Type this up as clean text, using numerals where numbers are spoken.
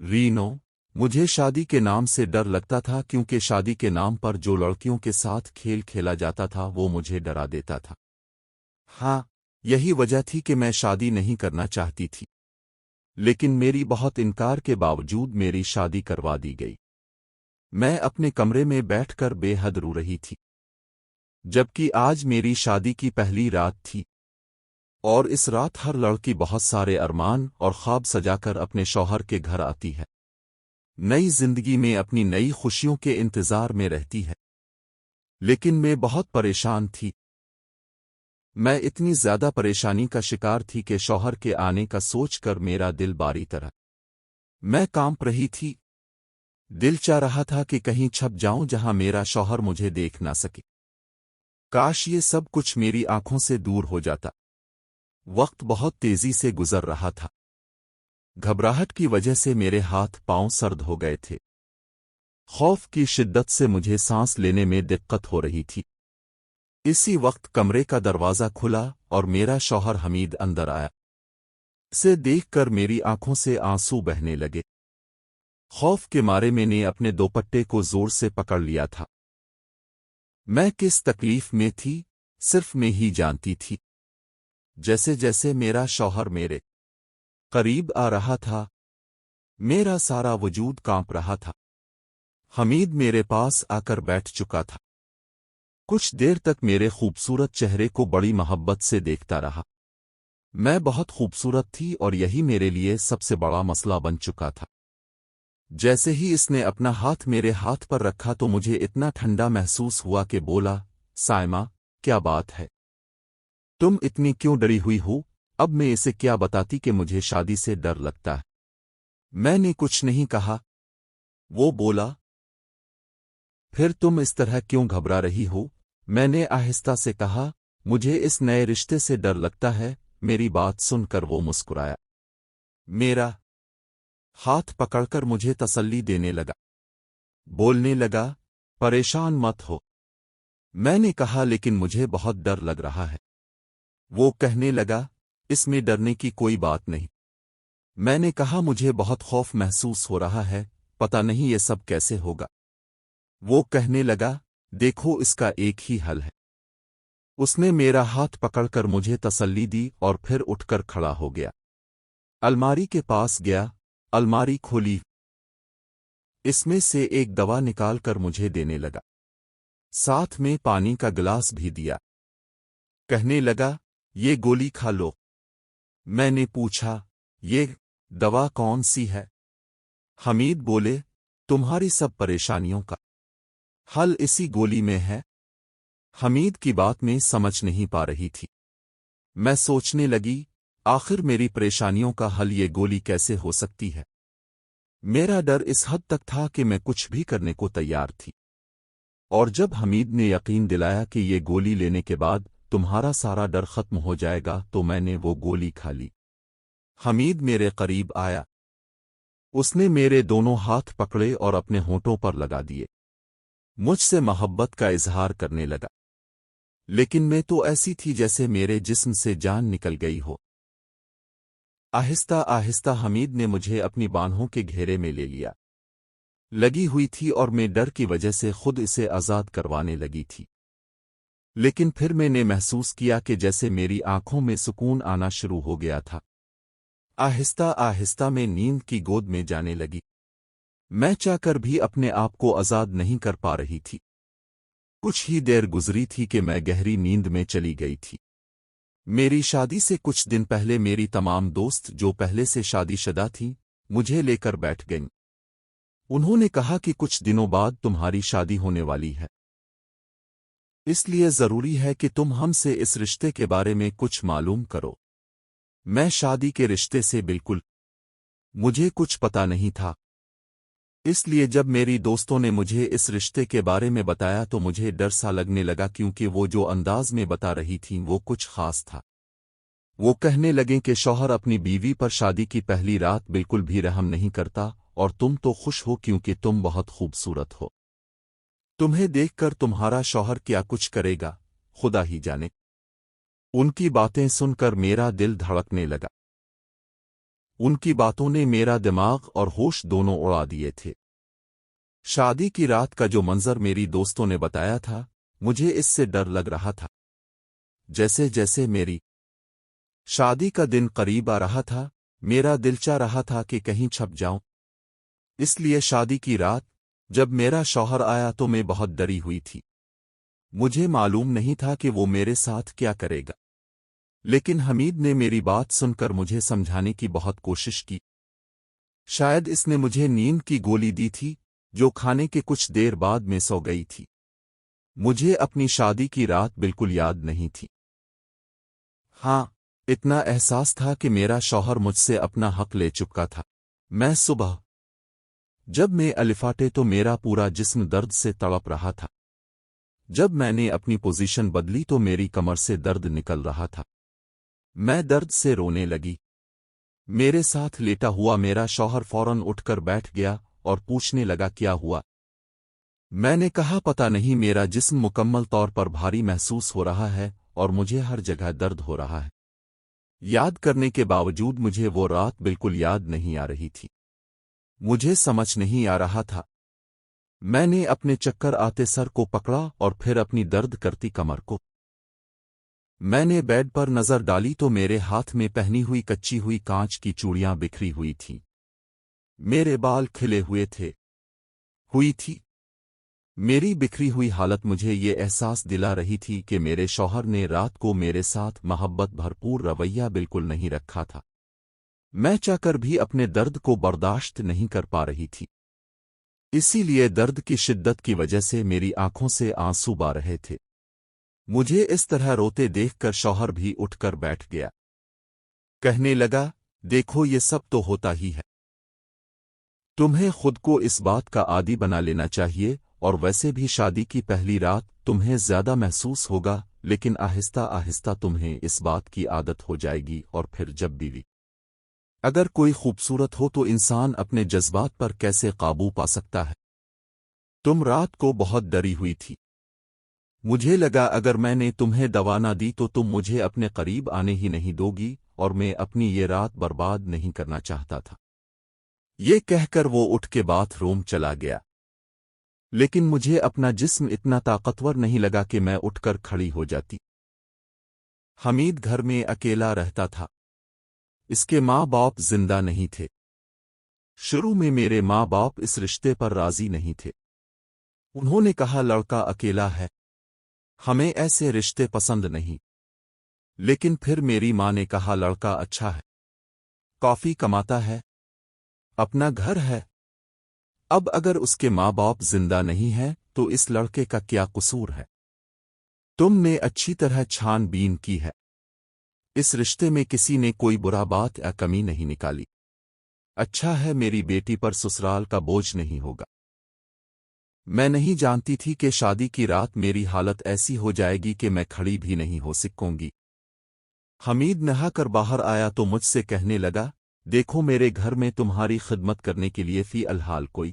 Reno, मुझे शादी के नाम से डर लगता था क्योंकि शादी के नाम पर जो लड़कियों के साथ खेल खेला जाता था वो मुझे डरा देता था। हाँ, यही वजह थी कि मैं शादी नहीं करना चाहती थी, लेकिन मेरी बहुत इनकार के बावजूद मेरी शादी करवा दी गई। मैं अपने कमरे में बैठकर बेहद रो रही थी, जबकि आज मेरी शादी की पहली रात थी और इस रात हर लड़की बहुत सारे अरमान और ख्वाब सजाकर अपने शौहर के घर आती है, नई जिंदगी में अपनी नई खुशियों के इंतजार में रहती है। लेकिन मैं बहुत परेशान थी। मैं इतनी ज्यादा परेशानी का शिकार थी कि शौहर के आने का सोचकर मेरा दिल बारी तरह मैं कांप रही थी। दिल चाह रहा था कि कहीं छप जाऊं जहां मेरा शौहर मुझे देख ना सके। काश ये सब कुछ मेरी आंखों से दूर हो जाता। वक्त बहुत तेजी से गुजर रहा था। घबराहट की वजह से मेरे हाथ पांव सर्द हो गए थे। खौफ की शिद्दत से मुझे सांस लेने में दिक्कत हो रही थी। इसी वक्त कमरे का दरवाजा खुला और मेरा शौहर हमीद अंदर आया। इसे देखकर मेरी आंखों से आंसू बहने लगे। खौफ के मारे मैंने अपने दोपट्टे को जोर से पकड़ लिया था। मैं किस तकलीफ में थी, सिर्फ मैं ही जानती थी। जैसे जैसे मेरा शौहर मेरे करीब आ रहा था, मेरा सारा वजूद कांप रहा था। हमीद मेरे पास आकर बैठ चुका था। कुछ देर तक मेरे खूबसूरत चेहरे को बड़ी मोहब्बत से देखता रहा। मैं बहुत खूबसूरत थी और यही मेरे लिए सबसे बड़ा मसला बन चुका था। जैसे ही इसने अपना हाथ मेरे हाथ पर रखा तो मुझे इतना ठंडा महसूस हुआ कि बोला, साइमा, क्या बात है? तुम इतनी क्यों डरी हुई हो? अब मैं इसे क्या बताती कि मुझे शादी से डर लगता है। मैंने कुछ नहीं कहा। वो बोला, फिर तुम इस तरह क्यों घबरा रही हो? मैंने आहिस्ता से कहा, मुझे इस नए रिश्ते से डर लगता है। मेरी बात सुनकर वो मुस्कुराया। मेरा हाथ पकड़कर मुझे तसल्ली देने लगा। बोलने लगा, परेशान मत हो। मैंने कहा, लेकिन मुझे बहुत डर लग रहा है। वो कहने लगा, इसमें डरने की कोई बात नहीं। मैंने कहा, मुझे बहुत खौफ महसूस हो रहा है, पता नहीं ये सब कैसे होगा। वो कहने लगा, देखो, इसका एक ही हल है। उसने मेरा हाथ पकड़कर मुझे तसल्ली दी और फिर उठकर खड़ा हो गया। अलमारी के पास गया, अलमारी खोली, इसमें से एक दवा निकालकर मुझे देने लगा। साथ में पानी का गिलास भी दिया। कहने लगा, ये गोली खा लो। मैंने पूछा, ये दवा कौन सी है? हमीद बोले, तुम्हारी सब परेशानियों का हल इसी गोली में है। हमीद की बात में समझ नहीं पा रही थी। मैं सोचने लगी, आखिर मेरी परेशानियों का हल ये गोली कैसे हो सकती है? मेरा डर इस हद तक था कि मैं कुछ भी करने को तैयार थी। और जब हमीद ने यकीन दिलाया कि ये गोली लेने के बाद तुम्हारा सारा डर खत्म हो जाएगा, तो मैंने वो गोली खा ली। हमीद मेरे करीब आया। उसने मेरे दोनों हाथ पकड़े और अपने होंठों पर लगा दिए। मुझसे मोहब्बत का इजहार करने लगा। लेकिन मैं तो ऐसी थी जैसे मेरे जिस्म से जान निकल गई हो। आहिस्ता आहिस्ता हमीद ने मुझे अपनी बाहों के घेरे में ले लिया। लगी हुई थी और मैं डर की वजह से खुद इसे आजाद करवाने लगी थी। लेकिन फिर मैंने महसूस किया कि जैसे मेरी आंखों में सुकून आना शुरू हो गया था। आहिस्ता आहिस्ता मैं नींद की गोद में जाने लगी। मैं चाहकर भी अपने आप को आजाद नहीं कर पा रही थी। कुछ ही देर गुजरी थी कि मैं गहरी नींद में चली गई थी। मेरी शादी से कुछ दिन पहले मेरी तमाम दोस्त जो पहले से शादीशुदा थीं, मुझे लेकर बैठ गईं। उन्होंने कहा कि कुछ दिनों बाद तुम्हारी शादी होने वाली है, इसलिए जरूरी है कि तुम हमसे इस रिश्ते के बारे में कुछ मालूम करो। मैं शादी के रिश्ते से बिल्कुल मुझे कुछ पता नहीं था। इसलिए जब मेरी दोस्तों ने मुझे इस रिश्ते के बारे में बताया तो मुझे डर सा लगने लगा, क्योंकि वो जो अंदाज में बता रही थीं वो कुछ खास था। वो कहने लगे कि शौहर अपनी बीवी पर शादी की पहली रात बिल्कुल भी रहम नहीं करता, और तुम तो खुश हो क्योंकि तुम बहुत खूबसूरत हो। तुम्हें देखकर तुम्हारा शौहर क्या कुछ करेगा, खुदा ही जाने। उनकी बातें सुनकर मेरा दिल धड़कने लगा। ان کی باتوں نے میرا دماغ اور ہوش دونوں اڑا دیے تھے۔ شادی کی رات کا جو منظر میری دوستوں نے بتایا تھا، مجھے اس سے ڈر لگ رہا تھا۔ جیسے جیسے میری شادی کا دن قریب آ رہا تھا، میرا دل چاہ رہا تھا کہ کہیں چھپ جاؤں۔ اس لیے شادی کی رات جب میرا شوہر آیا تو میں بہت ڈری ہوئی تھی۔ مجھے معلوم نہیں تھا کہ وہ میرے ساتھ کیا کرے گا، لیکن حمید نے میری بات سن کر مجھے سمجھانے کی بہت کوشش کی۔ شاید اس نے مجھے نیند کی گولی دی تھی، جو کھانے کے کچھ دیر بعد میں سو گئی تھی۔ مجھے اپنی شادی کی رات بالکل یاد نہیں تھی۔ ہاں، اتنا احساس تھا کہ میرا شوہر مجھ سے اپنا حق لے چکا تھا۔ میں صبح جب میں الفاٹے تو میرا پورا جسم درد سے تڑپ رہا تھا۔ جب میں نے اپنی پوزیشن بدلی تو میری کمر سے درد نکل رہا تھا۔ میں درد سے رونے لگی۔ میرے ساتھ لیٹا ہوا میرا شوہر فوراً اٹھ کر بیٹھ گیا اور پوچھنے لگا کیا ہوا۔ میں نے کہا پتہ نہیں، میرا جسم مکمل طور پر بھاری محسوس ہو رہا ہے اور مجھے ہر جگہ درد ہو رہا ہے۔ یاد کرنے کے باوجود مجھے وہ رات بالکل یاد نہیں آ رہی تھی۔ مجھے سمجھ نہیں آ رہا تھا۔ میں نے اپنے چکر آتے سر کو پکڑا اور پھر اپنی درد کرتی کمر کو۔ میں نے بیڈ پر نظر ڈالی تو میرے ہاتھ میں پہنی ہوئی کچی ہوئی کانچ کی چوڑیاں بکھری ہوئی تھیں۔ میرے بال کھلے ہوئی تھی۔ میری بکھری ہوئی حالت مجھے یہ احساس دلا رہی تھی کہ میرے شوہر نے رات کو میرے ساتھ محبت بھرپور رویہ بالکل نہیں رکھا تھا۔ میں چاہ کر بھی اپنے درد کو برداشت نہیں کر پا رہی تھی، اسی لیے درد کی شدت کی وجہ سے میری آنکھوں سے آنسو بہہ رہے تھے۔ مجھے اس طرح روتے دیکھ کر شوہر بھی اٹھ کر بیٹھ گیا۔ کہنے لگا، دیکھو یہ سب تو ہوتا ہی ہے، تمہیں خود کو اس بات کا عادی بنا لینا چاہیے، اور ویسے بھی شادی کی پہلی رات تمہیں زیادہ محسوس ہوگا، لیکن آہستہ آہستہ تمہیں اس بات کی عادت ہو جائے گی، اور پھر جب بیوی اگر کوئی خوبصورت ہو تو انسان اپنے جذبات پر کیسے قابو پا سکتا ہے۔ تم رات کو بہت ڈری ہوئی تھی۔ مجھے لگا اگر میں نے تمہیں دوا نہ دی تو تم مجھے اپنے قریب آنے ہی نہیں دو گی، اور میں اپنی یہ رات برباد نہیں کرنا چاہتا تھا۔ یہ کہہ کر وہ اٹھ کے باتھ روم چلا گیا، لیکن مجھے اپنا جسم اتنا طاقتور نہیں لگا کہ میں اٹھ کر کھڑی ہو جاتی۔ حمید گھر میں اکیلا رہتا تھا۔ اس کے ماں باپ زندہ نہیں تھے۔ شروع میں میرے ماں باپ اس رشتے پر راضی نہیں تھے۔ انہوں نے کہا لڑکا اکیلا ہے، ہمیں ایسے رشتے پسند نہیں۔ لیکن پھر میری ماں نے کہا لڑکا اچھا ہے، کافی کماتا ہے، اپنا گھر ہے۔ اب اگر اس کے ماں باپ زندہ نہیں ہیں تو اس لڑکے کا کیا قصور ہے؟ تم نے اچھی طرح چھان بین کی ہے، اس رشتے میں کسی نے کوئی برا بات یا کمی نہیں نکالی۔ اچھا ہے میری بیٹی پر سسرال کا بوجھ نہیں ہوگا۔ میں نہیں جانتی تھی کہ شادی کی رات میری حالت ایسی ہو جائے گی کہ میں کھڑی بھی نہیں ہو سکوں گی۔ حمید نہا کر باہر آیا تو مجھ سے کہنے لگا، دیکھو میرے گھر میں تمہاری خدمت کرنے کے لیے فی الحال کوئی